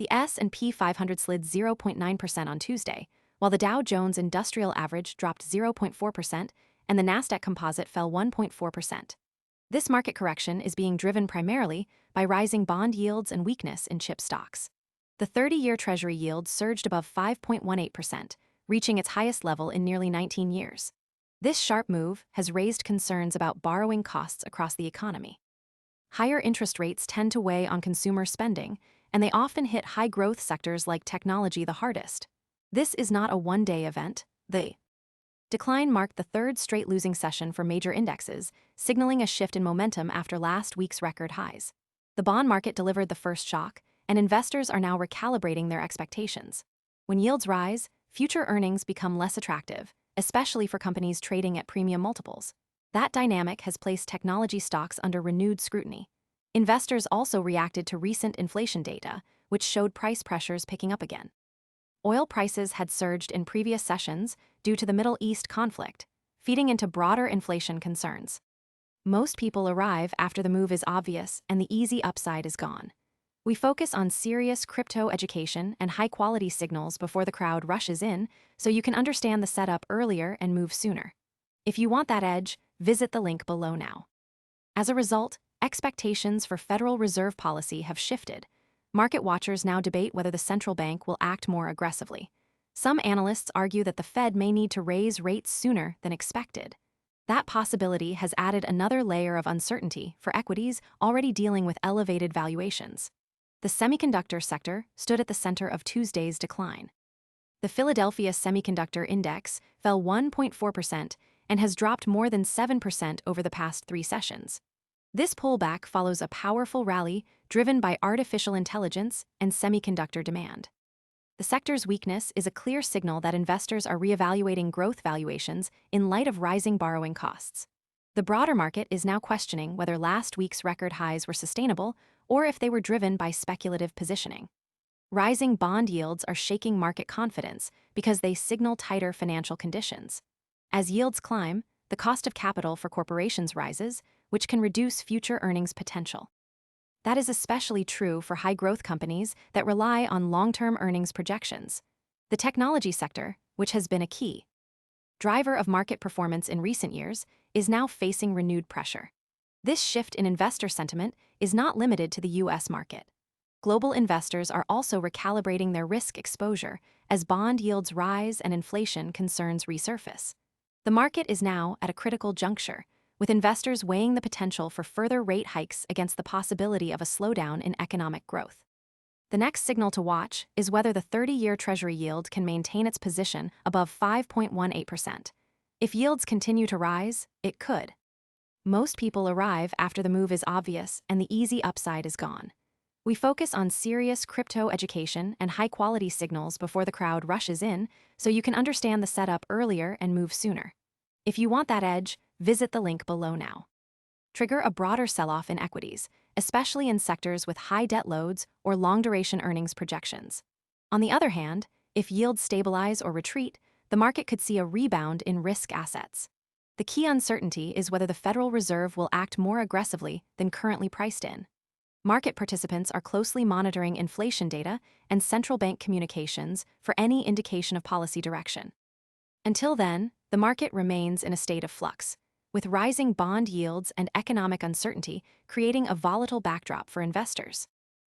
The S&P 500 slid 0.9% on Tuesday, while the Dow Jones Industrial Average dropped 0.4% and the Nasdaq Composite fell 1.4%. This market correction is being driven primarily by rising bond yields and weakness in chip stocks. The 30-year Treasury yield surged above 5.18%, reaching its highest level in nearly 19 years. This sharp move has raised concerns about borrowing costs across the economy. Higher interest rates tend to weigh on consumer spending, and they often hit high-growth sectors like technology the hardest. This is not a one-day event. The decline marked the third straight losing session for major indexes, signaling a shift in momentum after last week's record highs. The bond market delivered the first shock, and investors are now recalibrating their expectations. When yields rise, future earnings become less attractive, especially for companies trading at premium multiples. That dynamic has placed technology stocks under renewed scrutiny. Investors also reacted to recent inflation data, which showed price pressures picking up again. Oil prices had surged in previous sessions due to the Middle East conflict, feeding into broader inflation concerns. Most people arrive after the move is obvious and the easy upside is gone. We focus on serious crypto education and high-quality signals before the crowd rushes in, so you can understand the setup earlier and move sooner. If you want that edge, visit the link below now. As a result, expectations for Federal Reserve policy have shifted. Market watchers now debate whether the central bank will act more aggressively. Some analysts argue that the Fed may need to raise rates sooner than expected. That possibility has added another layer of uncertainty for equities already dealing with elevated valuations. The semiconductor sector stood at the center of Tuesday's decline. The Philadelphia Semiconductor Index fell 1.4% and has dropped more than 7% over the past 3 sessions. This pullback follows a powerful rally driven by artificial intelligence and semiconductor demand. The sector's weakness is a clear signal that investors are reevaluating growth valuations in light of rising borrowing costs. The broader market is now questioning whether last week's record highs were sustainable or if they were driven by speculative positioning. Rising bond yields are shaking market confidence because they signal tighter financial conditions. As yields climb, the cost of capital for corporations rises, which can reduce future earnings potential. That is especially true for high-growth companies that rely on long-term earnings projections. The technology sector, which has been a key driver of market performance in recent years, is now facing renewed pressure. This shift in investor sentiment is not limited to the U.S. market. Global investors are also recalibrating their risk exposure as bond yields rise and inflation concerns resurface. The market is now at a critical juncture, with investors weighing the potential for further rate hikes against the possibility of a slowdown in economic growth. The next signal to watch is whether the 30-year Treasury yield can maintain its position above 5.18%. If yields continue to rise, it could. Most people arrive after the move is obvious and the easy upside is gone. We focus on serious crypto education and high-quality signals before the crowd rushes in, so you can understand the setup earlier and move sooner. If you want that edge, visit the link below now. Trigger a broader sell-off in equities, especially in sectors with high debt loads or long-duration earnings projections. On the other hand, if yields stabilize or retreat, the market could see a rebound in risk assets. The key uncertainty is whether the Federal Reserve will act more aggressively than currently priced in. Market participants are closely monitoring inflation data and central bank communications for any indication of policy direction. Until then, the market remains in a state of flux, with rising bond yields and economic uncertainty creating a volatile backdrop for investors.